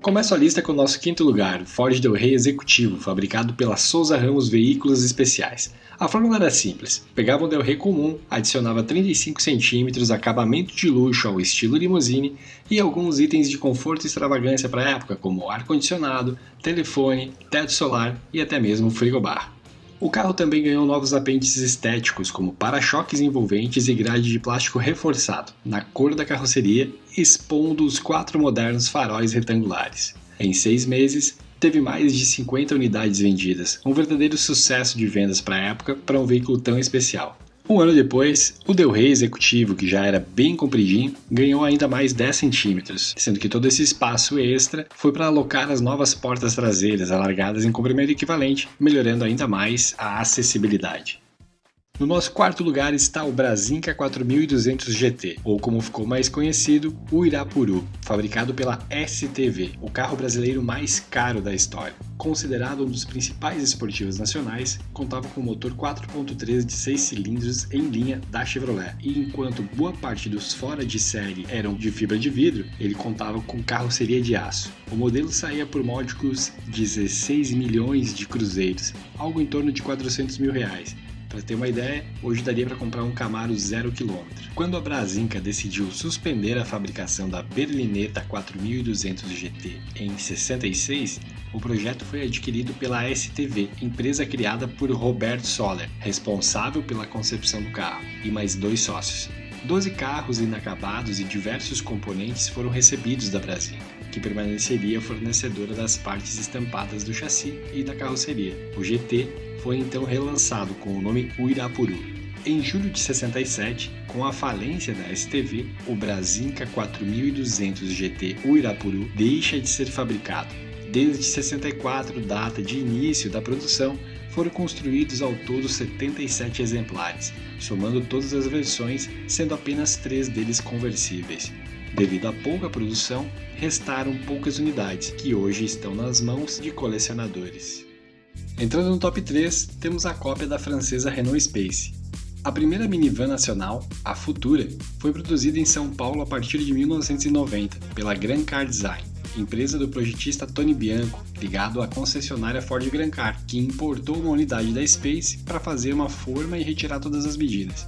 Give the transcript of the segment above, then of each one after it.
Começo a lista com o nosso quinto lugar, o Ford Del Rey Executivo, fabricado pela Souza Ramos Veículos Especiais. A fórmula era simples, pegava um Del Rey comum, adicionava 35 cm, acabamento de luxo ao estilo limousine e alguns itens de conforto e extravagância para a época, como ar-condicionado, telefone, teto solar e até mesmo frigobar. O carro também ganhou novos apêndices estéticos, como para-choques envolventes e grade de plástico reforçado, na cor da carroceria, expondo os 4 modernos faróis retangulares. Em 6 meses, teve mais de 50 unidades vendidas, um verdadeiro sucesso de vendas para a época para um veículo tão especial. Um ano depois, o Del Rey Executivo, que já era bem compridinho, ganhou ainda mais 10 centímetros, sendo que todo esse espaço extra foi para alocar as novas portas traseiras alargadas em comprimento equivalente, melhorando ainda mais a acessibilidade. No nosso quarto lugar está o Brasínca 4200 GT, ou como ficou mais conhecido, o Irapuru, fabricado pela STV, o carro brasileiro mais caro da história. Considerado um dos principais esportivos nacionais, contava com motor 4.3 de 6 cilindros em linha da Chevrolet, e enquanto boa parte dos fora de série eram de fibra de vidro, ele contava com carroceria de aço. O modelo saía por módicos 16 milhões de cruzeiros, algo em torno de 400 mil reais. Para ter uma ideia, hoje daria para comprar um Camaro 0 km. Quando a Brasínca decidiu suspender a fabricação da Berlinetta 4200 GT em 66, o projeto foi adquirido pela STV, empresa criada por Roberto Soller, responsável pela concepção do carro, e mais 2 sócios. 12 carros inacabados e diversos componentes foram recebidos da Brasínca, que permaneceria fornecedora das partes estampadas do chassi e da carroceria. O GT foi então relançado com o nome Uirapuru. Em julho de 67, com a falência da STV, o Brasínca 4200 GT Uirapuru deixa de ser fabricado. Desde 64, data de início da produção, foram construídos ao todo 77 exemplares, somando todas as versões, sendo apenas 3 deles conversíveis. Devido à pouca produção, restaram poucas unidades, que hoje estão nas mãos de colecionadores. Entrando no top 3, temos a cópia da francesa Renault Space. A primeira minivan nacional, a Futura, foi produzida em São Paulo a partir de 1990 pela Grand Car Design, empresa do projetista Tony Bianco, ligado à concessionária Ford Grand Car, que importou uma unidade da Space para fazer uma forma e retirar todas as medidas.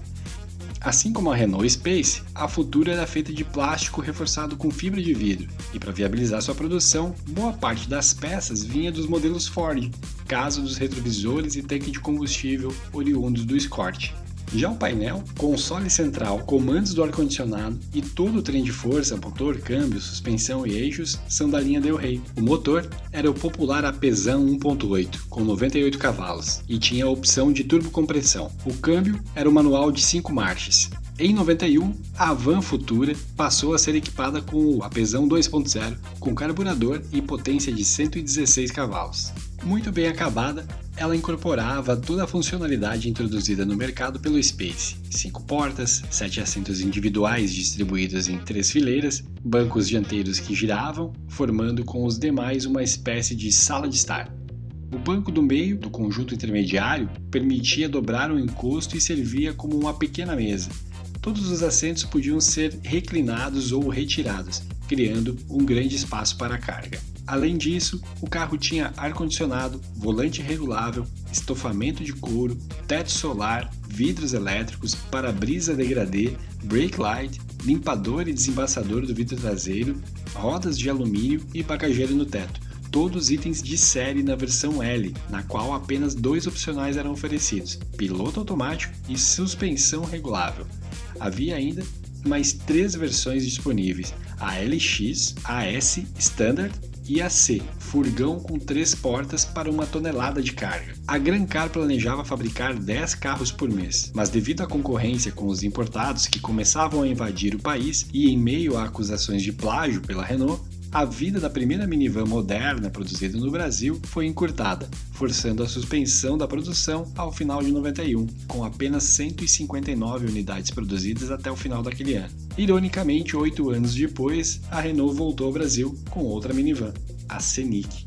Assim como a Renault Space, a Futura era feita de plástico reforçado com fibra de vidro, e para viabilizar sua produção, boa parte das peças vinha dos modelos Ford, caso dos retrovisores e tanque de combustível oriundos do Escort. Já o painel, console central, comandos do ar-condicionado e todo o trem de força, motor, câmbio, suspensão e eixos são da linha Del Rey. O motor era o popular Apezão 1.8, com 98 cavalos, e tinha a opção de turbocompressão. O câmbio era o manual de 5 marchas. Em 91, a van Futura passou a ser equipada com o Apezão 2.0, com carburador e potência de 116 cavalos. Muito bem acabada, ela incorporava toda a funcionalidade introduzida no mercado pelo Space: 5 portas, 7 assentos individuais distribuídos em 3 fileiras, bancos dianteiros que giravam, formando com os demais uma espécie de sala de estar. O banco do meio, do conjunto intermediário, permitia dobrar o encosto e servia como uma pequena mesa. Todos os assentos podiam ser reclinados ou retirados, criando um grande espaço para a carga. Além disso, o carro tinha ar-condicionado, volante regulável, estofamento de couro, teto solar, vidros elétricos, para-brisa degradê, brake light, limpador e desembaçador do vidro traseiro, rodas de alumínio e bagageiro no teto. Todos itens de série na versão L, na qual apenas 2 opcionais eram oferecidos: piloto automático e suspensão regulável. Havia ainda mais 3 versões disponíveis: a LX, a S Standard e a C, furgão com 3 portas para 1 tonelada de carga. A Grand Car planejava fabricar 10 carros por mês, mas devido à concorrência com os importados que começavam a invadir o país e em meio a acusações de plágio pela Renault, a vida da primeira minivan moderna produzida no Brasil foi encurtada, forçando a suspensão da produção ao final de 91, com apenas 159 unidades produzidas até o final daquele ano. Ironicamente, 8 anos depois, a Renault voltou ao Brasil com outra minivan, a Scenic.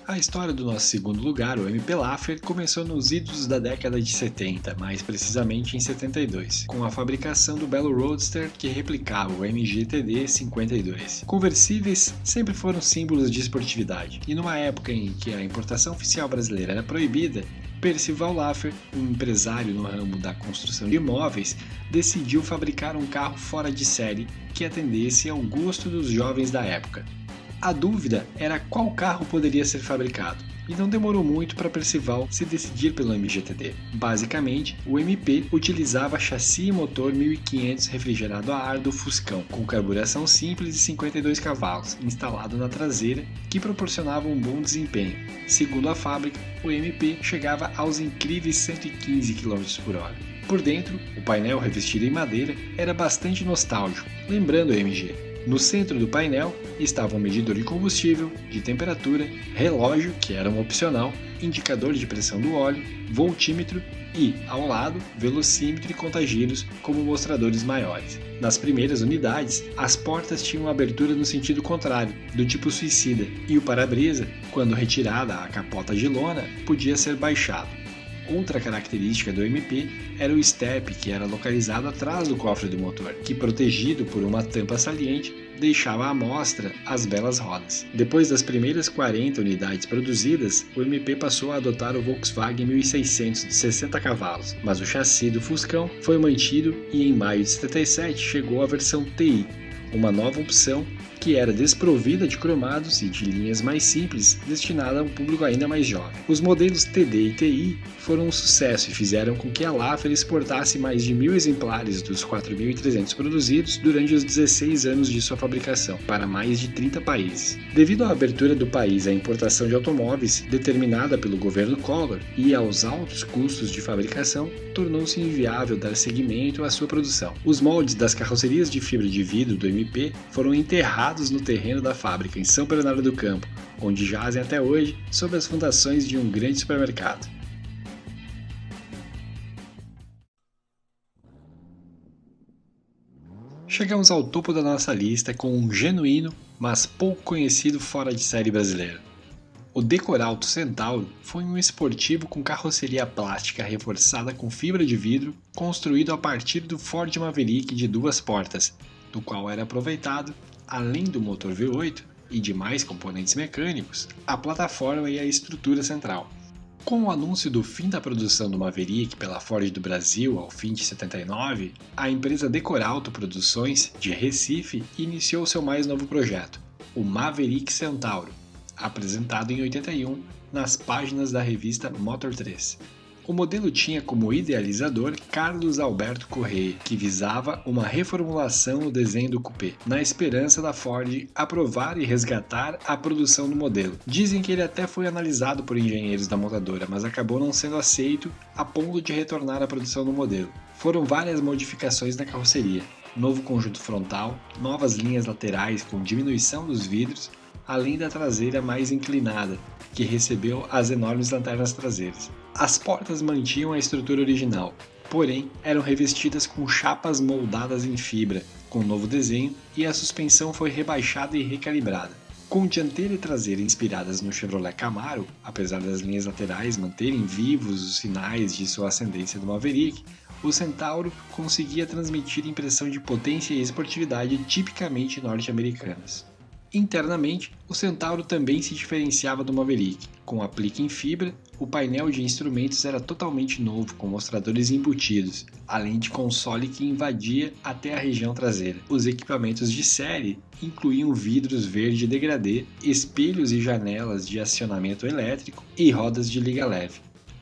A história do nosso segundo lugar, o MP Laffer, começou nos idos da década de 70, mais precisamente em 72, com a fabricação do belo Roadster que replicava o MG TD 52. Conversíveis sempre foram símbolos de esportividade, e numa época em que a importação oficial brasileira era proibida, Percival Laffer, um empresário no ramo da construção de imóveis, decidiu fabricar um carro fora de série que atendesse ao gosto dos jovens da época. A dúvida era qual carro poderia ser fabricado, e não demorou muito para Percival se decidir pelo MGTD. Basicamente, o MP utilizava chassi e motor 1500 refrigerado a ar do Fuscão, com carburação simples e 52 cavalos, instalado na traseira, que proporcionava um bom desempenho. Segundo a fábrica, o MP chegava aos incríveis 115 km por hora. Por dentro, o painel revestido em madeira era bastante nostálgico, lembrando o MG. No centro do painel estava um medidor de combustível, de temperatura, relógio, que era um opcional, indicador de pressão do óleo, voltímetro e, ao lado, velocímetro e contagiros como mostradores maiores. Nas primeiras unidades, as portas tinham abertura no sentido contrário, do tipo suicida, e o para-brisa, quando retirada a capota de lona, podia ser baixado. Outra característica do MP era o step, que era localizado atrás do cofre do motor, que, protegido por uma tampa saliente, deixava à mostra as belas rodas. Depois das primeiras 40 unidades produzidas, o MP passou a adotar o Volkswagen 1600 de 60 cavalos, mas o chassi do Fuscão foi mantido e em maio de 77 chegou a versão TI, uma nova opção que era desprovida de cromados e de linhas mais simples, destinada a um público ainda mais jovem. Os modelos TD e TI foram um sucesso e fizeram com que a Laffer exportasse mais de 1.000 exemplares dos 4.300 produzidos durante os 16 anos de sua fabricação, para mais de 30 países. Devido à abertura do país à importação de automóveis, determinada pelo governo Collor, e aos altos custos de fabricação, tornou-se inviável dar seguimento à sua produção. Os moldes das carrocerias de fibra de vidro do MP foram enterrados no terreno da fábrica em São Bernardo do Campo, onde jazem até hoje sob as fundações de um grande supermercado. Chegamos ao topo da nossa lista com um genuíno, mas pouco conhecido fora de série brasileiro. O Decoralto Centauro foi um esportivo com carroceria plástica reforçada com fibra de vidro, construído a partir do Ford Maverick de 2 portas, do qual era aproveitado, além do motor V8 e de mais componentes mecânicos, a plataforma e a estrutura central. Com o anúncio do fim da produção do Maverick pela Ford do Brasil ao fim de 79, a empresa Decoralto Produções, de Recife, iniciou seu mais novo projeto, o Maverick Centauro, apresentado em 81 nas páginas da revista Motor 3. O modelo tinha como idealizador Carlos Alberto Correia, que visava uma reformulação no desenho do coupé, na esperança da Ford aprovar e resgatar a produção do modelo. Dizem que ele até foi analisado por engenheiros da montadora, mas acabou não sendo aceito a ponto de retornar à produção do modelo. Foram várias modificações na carroceria, novo conjunto frontal, novas linhas laterais com diminuição dos vidros, além da traseira mais inclinada, que recebeu as enormes lanternas traseiras. As portas mantinham a estrutura original, porém eram revestidas com chapas moldadas em fibra, com novo desenho, e a suspensão foi rebaixada e recalibrada. Com dianteira e traseira inspiradas no Chevrolet Camaro, apesar das linhas laterais manterem vivos os sinais de sua ascendência do Maverick, o Centauro conseguia transmitir impressão de potência e esportividade tipicamente norte-americanas. Internamente, o Centauro também se diferenciava do Maverick. Com aplique em fibra, o painel de instrumentos era totalmente novo, com mostradores embutidos, além de console que invadia até a região traseira. Os equipamentos de série incluíam vidros verde degradê, espelhos e janelas de acionamento elétrico e rodas de liga leve.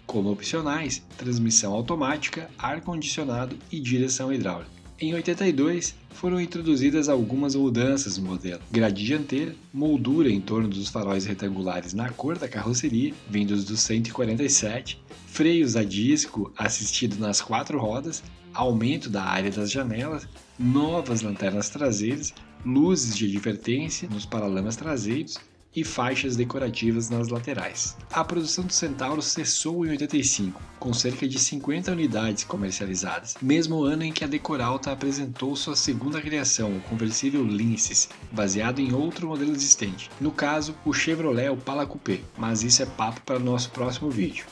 Como opcionais, transmissão automática, ar-condicionado e direção hidráulica. Em 82, foram introduzidas algumas mudanças no modelo. Grade dianteira, moldura em torno dos faróis retangulares na cor da carroceria, vindos do 147, freios a disco assistido nas 4 rodas, aumento da área das janelas, novas lanternas traseiras, luzes de advertência nos paralamas traseiros, e faixas decorativas nas laterais. A produção do Centauro cessou em 85, com cerca de 50 unidades comercializadas, mesmo ano em que a Decoralta apresentou sua segunda criação, o conversível Linces, baseado em outro modelo existente, no caso o Chevrolet Opala Coupé, mas isso é papo para o nosso próximo vídeo.